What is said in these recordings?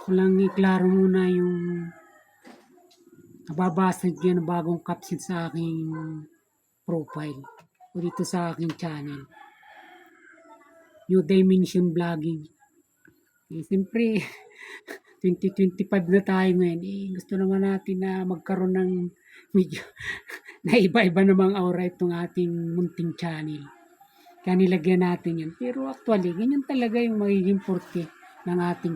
ko lang iklaro muna yung nababasa dyan na bagong caption sa aking profile o dito sa aking channel. New Dimension Vlogging. Siyempre, 2025 na tayo ngayon. Gusto naman natin na magkaroon ng medyo na iba-iba namang aura itong ating munting channel. Kaya nilagyan natin yan. Pero actually, ganyan talaga yung magiging forte ng ating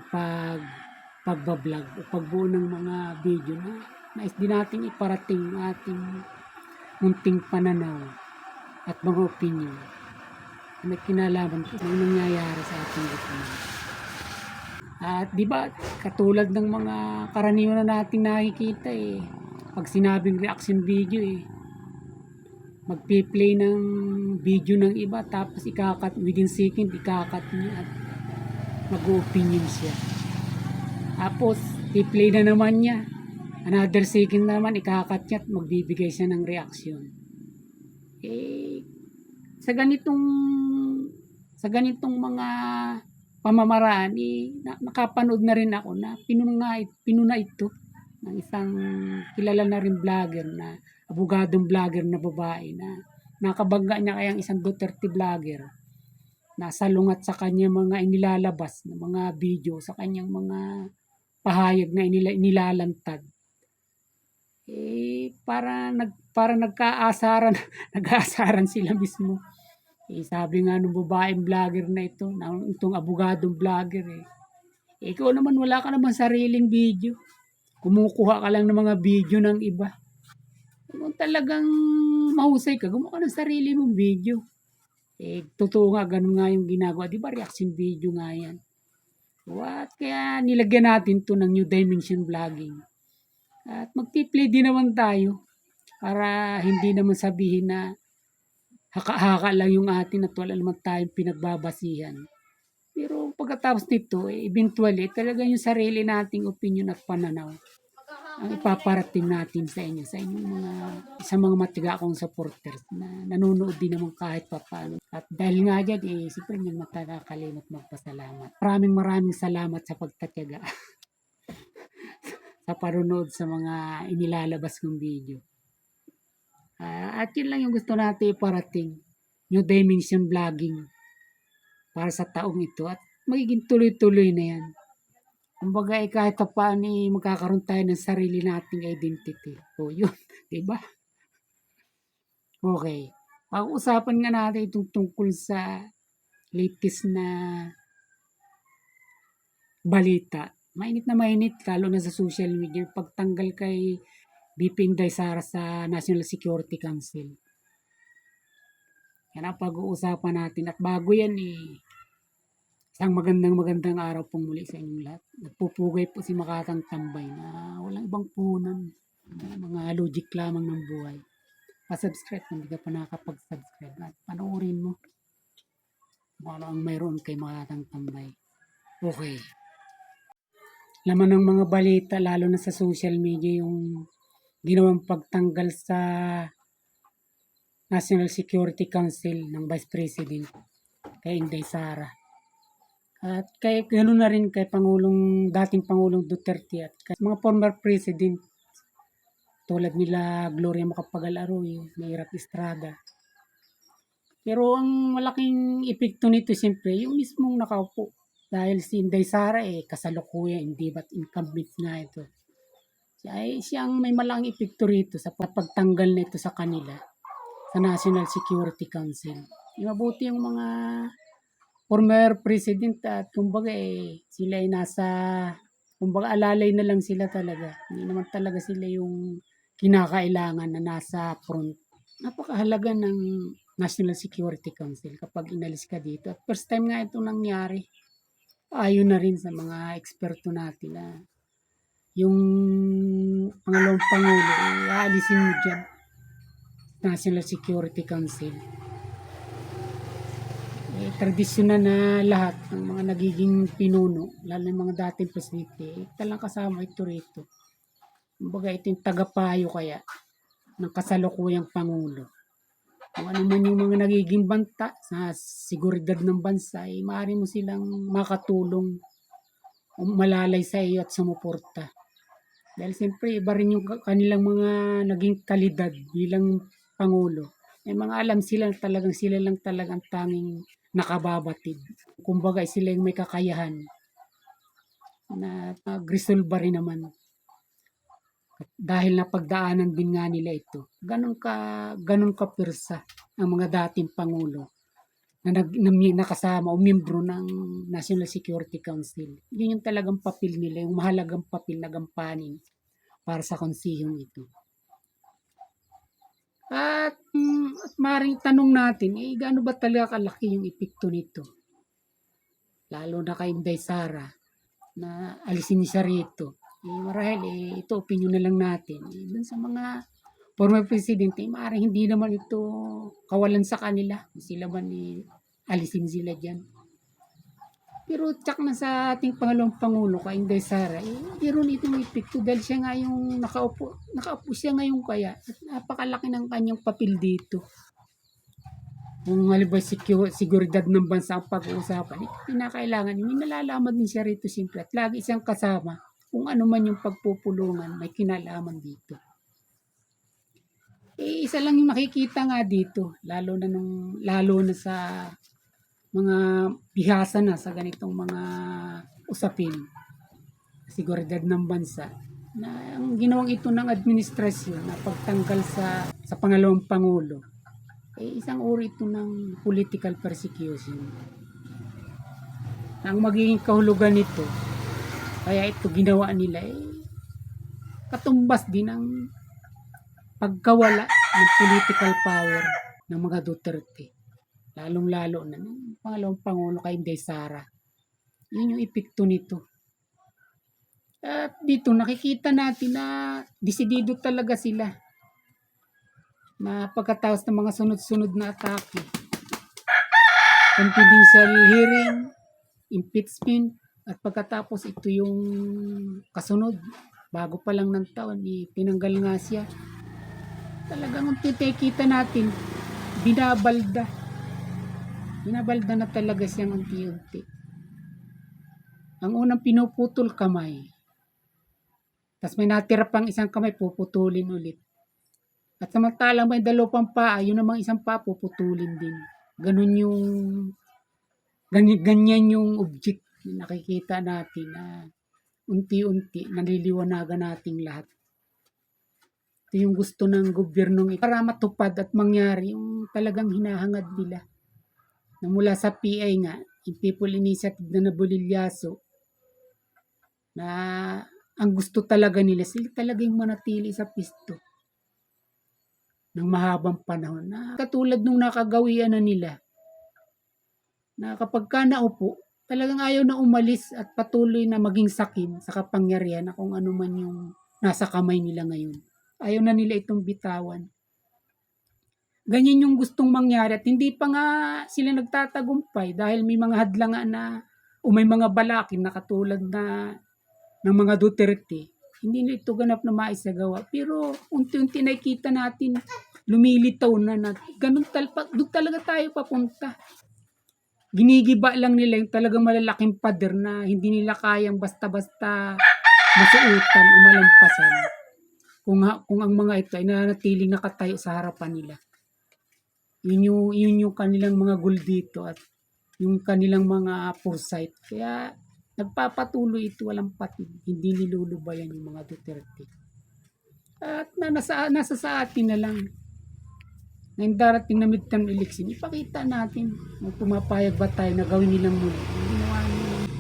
pagbablog o pagbuo ng mga video na nais din natin iparating ang ating munting pananaw at mga opinion na may kinalaman po ng nangyayari sa ating lipunan. At di ba katulad ng mga karaniwan na nating nakikita pag sinabing reaction video magpi-play ng video ng iba tapos ikakat within second ikakat niya at mag-opinion siya. Tapos i-play na naman niya. Another second naman ikakat niya at magbibigay siya ng reaction. Sa ganitong mga pamamaraan nakapanood na rin ako na pinuna ito ng isang kilala na rin vlogger na abogadong vlogger na babae na nakabangga niya kayang isang Duterte vlogger na salungat sa kanya mga inilalabas na mga video sa kanyang mga pahayag na inilalantad. Para nagkaasaran nag-aasaran sila mismo. Sabi nga nung babaeng vlogger na ito, itong abogadong vlogger ikaw naman wala ka naman sariling video. Kumukuha ka lang ng mga video ng iba. Kung talagang mahusay ka, gumawa ka ng sarili mong video. Totoo nga, ganun nga yung ginagawa. Di ba reaction video nga yan? Kaya nilagyan natin to ng New Dimension Vlogging. At magti-play din naman tayo para hindi naman sabihin na haka-haka lang yung atin at wala naman tayong pinagbabasihan. Pero pagkatapos nito, eventually, talaga yung sarili nating opinion at pananaw ang ipaparating natin sa inyo, sa mga matiga akong supporters na nanonood din naman kahit papaano. At dahil nga dyan, siyempre hindi makakalimot magpasalamat. Maraming salamat sa pagtatyaga sa panunood sa mga inilalabas kong video. At yun lang yung gusto natin iparating, New Dimension Vlogging para sa taong ito at magiging tuloy-tuloy na yan. Kumbaga kahit paano magkakaroon tayo ng sarili nating identity. O yun, diba? Okay. Pag-usapan nga natin itong tungkol sa latest na balita. Mainit na mainit, lalo na sa social media, pagtanggal kay VP Inday Sara sa National Security Council. Yan ang pag-uusapan natin. At bago yan isang magandang araw pong muli sa inyong lahat. Nagpupugay po si Makatang Tambay na walang ibang punan. Mga logic lamang ng buhay. Pa-subscribe kung hindi ka pa nakakapag-subscribe. At panoorin mo kung ano ang mayroon kay Makatang Tambay. Okay. Laman ng mga balita, lalo na sa social media, yung ginawang pagtanggal sa National Security Council ng Vice President kay Inday Sara. At kay ganoon na rin kay dating Pangulong Duterte at kay mga former president tulad nila Gloria Macapagal-Arroyo, Mayra Estrada. Pero ang malaking epekto nito siyempre yung mismong nakaupo dahil si Inday Sara kasalukuyan hindi ba't incumbent nga ito. Siya ang may malaking epekto rito sa pagtanggal nito sa kanila sa National Security Council. Mabuti yung mga former president at kumbaga sila kumbaga alalay na lang sila talaga. Hindi naman talaga sila yung kinakailangan na nasa front. Napakahalaga ng National Security Council kapag inalis ka dito. At first time nga ito nangyari. Ayon na rin sa mga eksperto natin na yung pangalawang Pangulo aalisin mo dyan. National Security Council. Tradisyonal na lahat ng mga nagiging pinuno, lalo ng mga dating presidente, talang kasama ito rito. Kumbaga ito yung tagapayo kaya ng kasalukuyang Pangulo. Kung ano man yung mga nagiging banta sa seguridad ng bansa, maaari mo silang makatulong umalalay sa iyo at sumuporta. Dahil siyempre iba rin yung kanilang mga naging kalidad bilang Pangulo. May mga alam sila lang talagang tanging nakababatid. Kumbaga sila yung may kakayahan na magresolba rin naman. Dahil napagdaanan din nga nila ito. Ganun ka persa ang mga dating Pangulo na nakasama o miyembro ng National Security Council. Yun yung talagang papel nila, yung mahalagang papel na gampanin para sa konsehong ito. At maaaring tanong natin, gaano ba talaga kalaki yung epekto nito? Lalo na kay Inday Sara na alisin siya rito. Marahil ito opinion na lang natin. Dun sa mga former presidente, maaaring hindi naman ito kawalan sa kanila. Sila man alisin sila dyan. Pero tsak na sa ating pangalawang Pangulo, kay Inday Sara, meron itong epekto dahil siya nga yung nakaupo siya ngayon kaya. At napakalaki ng kanyang papel dito. Kung halimbawa seguridad ng bansa ang pag-uusapan, pinakailangan, may nalalaman din siya rito simple at lagi siyang kasama. Kung ano man yung pagpupulungan, may kinalaman dito. Isa lang yung nakikita nga dito, lalo na sa mga bihasa na sa ganitong mga usapin, seguridad ng bansa, na ang ginawang ito ng administrasyon na pagtanggal sa pangalawang Pangulo, isang uri ito ng political persecution. Ang magiging kahulugan nito, kaya ito ginawa nila, katumbas din ang pagkawala ng political power ng mga Duterte. Lalong-lalo na ng pangalawang Pangulo kay Inday Sara. Yun yung epekto nito. At dito nakikita natin na desidido talaga sila na pagkatapos ng mga sunod-sunod na atake, confidential hearing, impeachment, at pagkatapos ito yung kasunod, bago pa lang ng taon, tinanggal nga siya. Talagang kita natin, binabalda na talaga siyang unti-unti. Ang unang pinuputol kamay, tapos may natira pang isang kamay, puputulin ulit. At samantalang may dalawang paa, yun namang isang paa, puputulin din. Ganyan yung object na nakikita natin na unti-unti naliliwanagan nating lahat. Ito yung gusto ng gobyernong ito para matupad at mangyari yung talagang hinahangad nila. Na mula sa PI nga, yung People Initiative na Nabulilyaso, na ang gusto talaga nila, sila talaga yung manatili sa pisto ng mahabang panahon. Na katulad nung nakagawian na nila, na kapag ka naupo, talagang ayaw na umalis at patuloy na maging sakim sa kapangyarihan na kung ano man yung nasa kamay nila ngayon. Ayaw na nila itong bitawan. Ganyan yung gustong mangyari at hindi pa nga sila nagtatagumpay dahil may mga hadlangan na o may mga balakin na katulad na ng mga Duterte. Hindi na ito ganap na maisagawa. Pero unti-unti nakikita natin lumilitaw na doon talaga tayo papunta. Ginigiba lang nila yung talagang malalaking pader na hindi nila kayang basta-basta masuutan o malampasan kung ang mga ito ay nanatiling nakatayo sa harapan nila. Yun yung kanilang mga goal dito at yung kanilang mga foresight. Kaya nagpapatuloy ito walang patid. Hindi nilulubayan yung mga Duterte. At nasa sa atin na lang. Ngayong darating na midterm election, ipakita natin kung pumapayag ba tayo na gawin nilang muli. Ang ginawa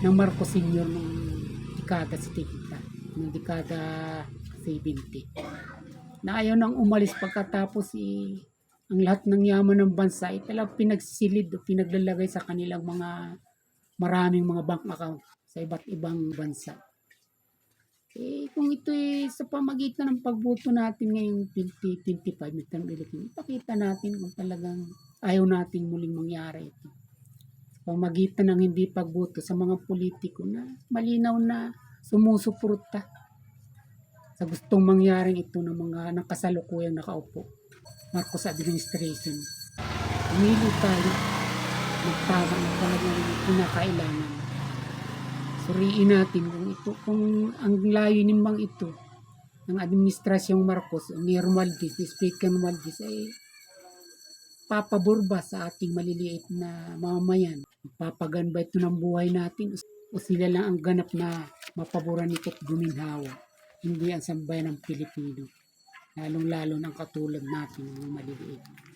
ng Marcos Sr. ng dekada 70, ng dekada 70. Na ayaw nang umalis pagkatapos ang lahat ng yaman ng bansa ay talagang pinagsilid o pinaglalagay sa kanilang mga maraming mga bank account sa iba't ibang bansa. Kung ito sa pamagitan ng pagboto natin ngayong 2025 midterm election, ipakita natin kung talagang ayaw natin muling mangyari ito. Sa pamagitan ng hindi pagboto sa mga politiko na malinaw na sumusuporta sa gustong mangyaring ito ng mga nakasalukuyang nakaupo. Marcos administration. Pumili tayo ng tama na talagang pinakailangan suriin natin kung ang layunin bang ito ng Administrasyong Marcos o ni Romualdez, ni Speaker Romualdez ay papabor ba sa ating maliliit na mamamayan? Papagan ba ito ng buhay natin o sila lang ang ganap na mapaboran nito at guminhawa? Hindi ang sambayan ng Pilipino, lalong-lalo ng katulad natin ng maliliit.